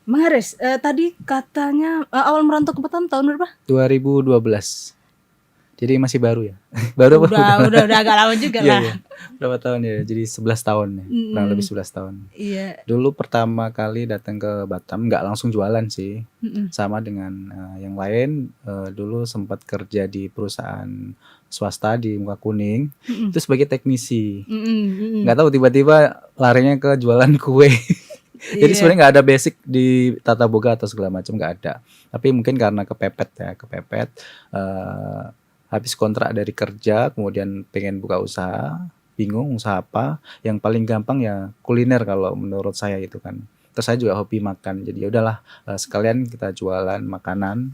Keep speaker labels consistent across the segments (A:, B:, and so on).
A: Bang Haris, tadi katanya awal merantau ke Batam tahun berapa?
B: 2012. Jadi masih baru ya. Baru apa
A: Udah agak lama juga
B: Iya
A: lah.
B: iya. Berapa tahun ya? Jadi 11 tahun ya. Kurang lebih 11 tahun.
A: Iya.
B: Dulu pertama kali datang ke Batam nggak langsung jualan sih.
A: Mm-mm.
B: Sama dengan yang lain, dulu sempat kerja di perusahaan swasta di Muka Kuning.
A: Mm-mm.
B: Itu sebagai teknisi.
A: Mm-mm.
B: Nggak tahu tiba-tiba larinya ke jualan kue. Jadi
A: Iya.
B: sebenarnya nggak ada basic di tata boga atau segala macam, nggak ada. Tapi mungkin karena kepepet eh, habis kontrak dari kerja, kemudian pengen buka usaha, bingung usaha apa. Yang paling gampang ya kuliner kalau menurut saya itu kan. Terus saya juga hobi makan, jadi ya udahlah, sekalian kita jualan makanan.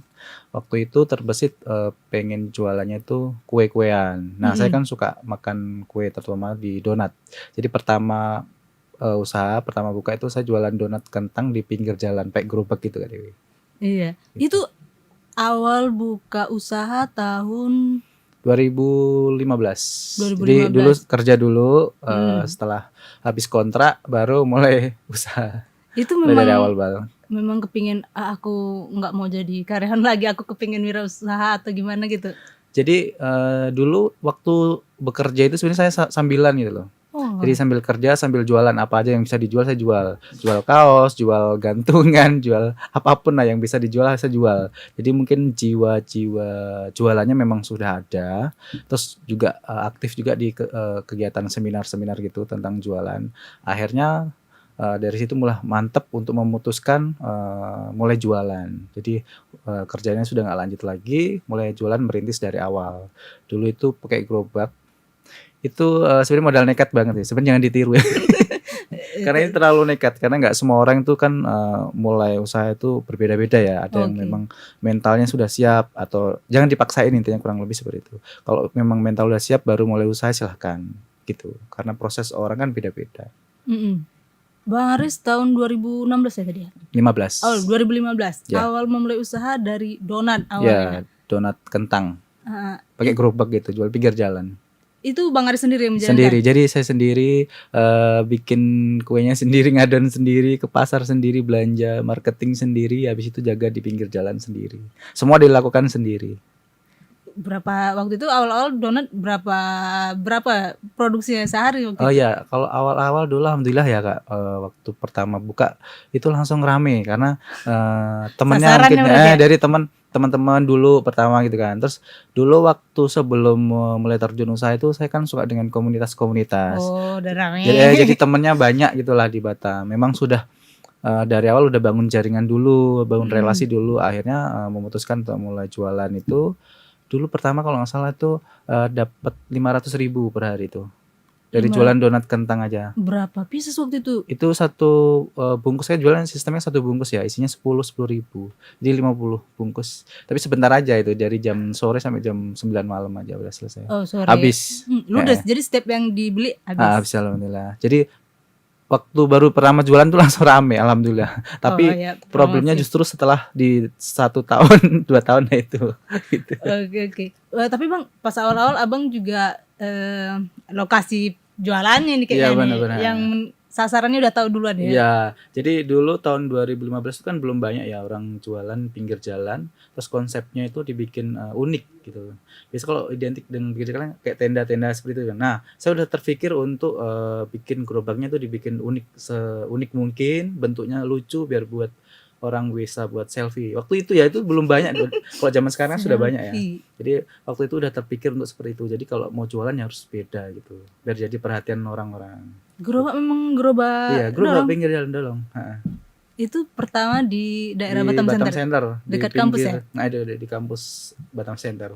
B: Waktu itu terbesit pengen jualannya itu kue-kuean. Nah saya
A: Mm-mm.
B: kan suka makan kue terutama di donat. Jadi usaha pertama buka itu saya jualan donat kentang di pinggir jalan, pakai gerobak gitu Kak Dewi.
A: Iya.
B: Gitu.
A: Itu awal buka usaha tahun
B: 2015. Jadi
A: 2015.
B: dulu kerja dulu,
A: Mm.
B: setelah habis kontrak baru mulai usaha.
A: Itu
B: Mulai dari awal banget.
A: memang kepingin aku nggak mau jadi karyawan lagi, aku kepingin wirausaha atau gimana gitu.
B: Jadi dulu waktu bekerja itu sebenarnya saya sambilan gitu loh.
A: Oh.
B: Jadi sambil kerja sambil jualan apa aja yang bisa dijual saya jual. Jual kaos, jual gantungan, jual apapun lah yang bisa dijual saya jual. Jadi mungkin jiwa-jiwa jualannya memang sudah ada. Terus juga aktif juga di kegiatan seminar-seminar gitu tentang jualan. Akhirnya dari situ mulai mantep untuk memutuskan mulai jualan. Jadi kerjanya sudah nggak lanjut lagi, mulai jualan merintis dari awal. Dulu itu pakai gerobak. Itu sebenarnya modal nekat banget ya. Sebenarnya jangan ditiru ya. Karena ini terlalu nekat. Karena nggak semua orang itu kan mulai usaha itu berbeda-beda ya. Ada yang
A: Oke.
B: memang mentalnya sudah siap atau jangan dipaksain, intinya kurang lebih seperti itu. Kalau memang mental udah siap baru mulai usaha silahkan gitu. Karena proses orang kan beda-beda.
A: Mm-mm. Bang Haris tahun 2016 ya tadi ya?
B: 15.
A: Oh, 2015.
B: Ya.
A: Awal memulai usaha dari donat
B: Ya,
A: awalnya.
B: donat kentang.
A: Ah,
B: Pakai gerobak gitu, jual pinggir jalan.
A: itu Bang Haris sendiri yang menjalankan?
B: Sendiri. Jadi saya sendiri bikin kuenya sendiri, ngadon sendiri, ke pasar sendiri, belanja, marketing sendiri, habis itu jaga di pinggir jalan sendiri. Semua dilakukan sendiri.
A: Berapa waktu itu awal-awal donat berapa produksinya sehari waktu
B: Oh
A: itu?
B: ya, kalau awal-awal dulu alhamdulillah ya Kak, waktu pertama buka itu langsung rame karena temennya
A: Sasarannya
B: mungkin
A: berarti ya?
B: dari teman-teman dulu pertama gitu kan. Terus dulu waktu sebelum mulai terjun usaha itu saya kan suka dengan komunitas-komunitas.
A: Oh, udah rame.
B: Jadi temennya banyak gitulah di Batam. Memang sudah dari awal udah bangun jaringan dulu, bangun relasi dulu. Akhirnya memutuskan untuk mulai jualan itu. Dulu pertama kalau nggak salah itu dapat 500.000 per hari itu. Dari jualan donat kentang aja.
A: Berapa pieces waktu itu?
B: Itu satu bungkus, saya jualan sistemnya satu bungkus ya, isinya 10.000. Jadi 50 bungkus. Tapi sebentar aja itu, dari jam sore sampai jam 9 malam aja udah selesai.
A: Oh, sore.
B: Habis.
A: Ludes. Jadi setiap yang dibeli habis.
B: Habis alhamdulillah. Jadi waktu baru pertama jualan tuh langsung rame alhamdulillah. Tapi
A: ya,
B: problemnya justru setelah di 1 tahun 2 tahun itu gitu.
A: Oke. Tapi Bang, pas awal-awal Abang juga lokasi jualannya nih kayaknya
B: Iya,
A: nih,
B: benar-benar.
A: yang sasarannya udah tahu duluan ya.
B: Iya, jadi dulu tahun 2015 itu kan belum banyak ya orang jualan pinggir jalan, terus konsepnya itu dibikin unik gitu. Biasanya kalau identik dengan pinggir jalan kayak tenda-tenda seperti itu kan. Nah, saya udah terpikir untuk bikin gerobaknya tuh dibikin unik, seunik mungkin, bentuknya lucu biar buat orang bisa buat selfie. Waktu itu ya itu belum banyak. Kalau zaman sekarang sudah banyak ya. Jadi waktu itu udah terpikir untuk seperti itu. Jadi kalau mau jualan ya harus beda gitu, biar jadi perhatian orang-orang.
A: Gerobak memang gerobak.
B: Iya, gerobak pinggir jalan dolong.
A: Itu pertama di daerah
B: Di
A: Batam
B: Batam
A: Center.
B: Center,
A: Dekat
B: di
A: kampus
B: pinggir,
A: ya?
B: nah di kampus Batam Center.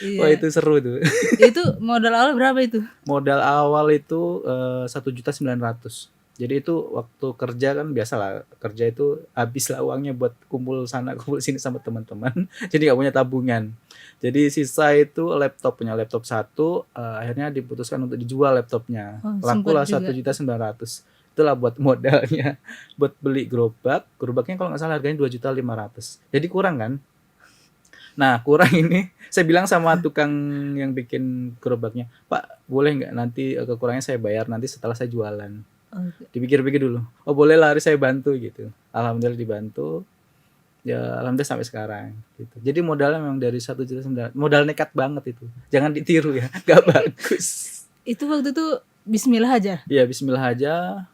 A: Iya.
B: Wah itu seru tuh.
A: Itu modal awal berapa itu?
B: Modal awal itu 1.900.000. Jadi itu waktu kerja kan biasalah, kerja itu habis lah uangnya buat kumpul sana kumpul sini sama teman-teman. Jadi nggak punya tabungan. Jadi sisa itu punya laptop satu, akhirnya diputuskan untuk dijual laptopnya. Laku lah 1.900.000. Itulah buat modalnya, buat beli gerobaknya kalau nggak salah harganya 2.500.000. Jadi kurang kan? Nah kurang ini, saya bilang sama tukang yang bikin gerobaknya, Pak boleh nggak nanti kekurangannya saya bayar nanti setelah saya jualan.
A: Oke.
B: Dipikir-pikir dulu, oh boleh lah saya bantu gitu. Alhamdulillah dibantu, ya alhamdulillah sampai sekarang gitu. Jadi modalnya memang dari 1.900.000, modal nekat banget itu, jangan ditiru ya, nggak bagus.
A: Itu waktu itu bismillah aja?
B: Ya bismillah aja,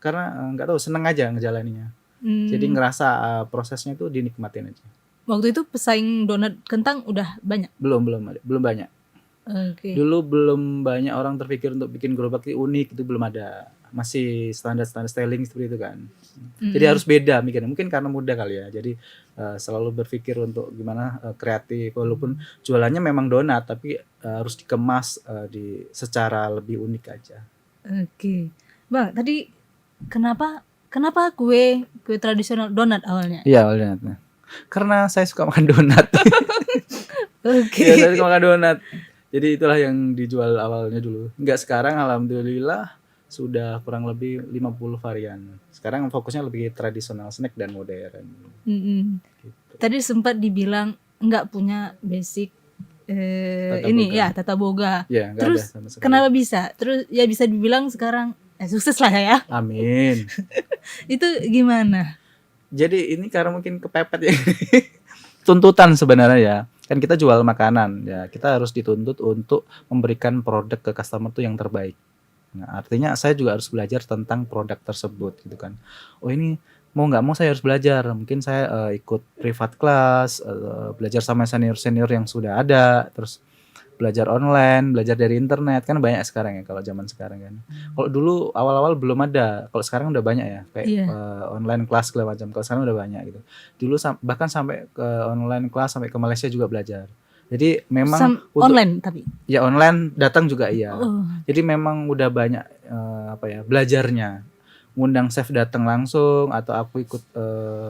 B: karena nggak tahu, seneng aja ngejalaninya. Jadi ngerasa prosesnya tuh dinikmatin aja.
A: Waktu itu pesaing donat kentang udah banyak?
B: Belum banyak.
A: Oke.
B: Dulu belum banyak orang terpikir untuk bikin gerobak itu unik, itu belum ada. Masih standar styling seperti itu kan. Jadi harus beda mikirnya. Mungkin karena muda kali ya. Jadi selalu berpikir untuk gimana kreatif. Walaupun jualannya memang donat, tapi harus dikemas secara lebih unik aja.
A: Oke. Bang, tadi kenapa kue tradisional donat awalnya?
B: Iya, donat. Karena saya suka makan donat.
A: Oke.
B: Iya, saya suka makan donat. Jadi itulah yang dijual awalnya dulu. Enggak, sekarang alhamdulillah sudah kurang lebih 50 varian. Sekarang fokusnya lebih tradisional, snack dan modern. Gitu.
A: Tadi sempat dibilang nggak punya basic tata boga.
B: Ya, nggak
A: Terus
B: ada sama sekali.
A: kenapa bisa? Terus ya bisa dibilang sekarang sukses lah ya.
B: Amin.
A: Itu gimana?
B: Jadi ini karena mungkin kepepet ya. Tuntutan sebenarnya ya. Kan kita jual makanan ya, kita harus dituntut untuk memberikan produk ke customer tuh yang terbaik. Nah, artinya saya juga harus belajar tentang produk tersebut gitu kan. Oh ini mau nggak mau saya harus belajar. Mungkin saya ikut privat class, belajar sama senior-senior yang sudah ada, terus belajar online, belajar dari internet, kan banyak sekarang ya kalau zaman sekarang kan. Kalau dulu awal-awal belum ada, kalau sekarang udah banyak ya, kayak online class segala macam. Kalau sekarang udah banyak gitu. Dulu bahkan sampai ke online class, sampai ke Malaysia juga belajar. Jadi memang
A: online tapi
B: ya online datang juga iya. Jadi memang udah banyak belajarnya. Ngundang chef datang langsung, atau aku ikut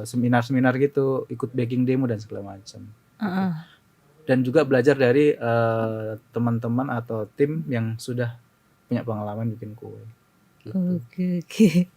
B: seminar-seminar gitu, ikut baking demo dan segala macam. Dan juga belajar dari teman-teman atau tim yang sudah punya pengalaman bikin kue. Gitu.
A: Oke.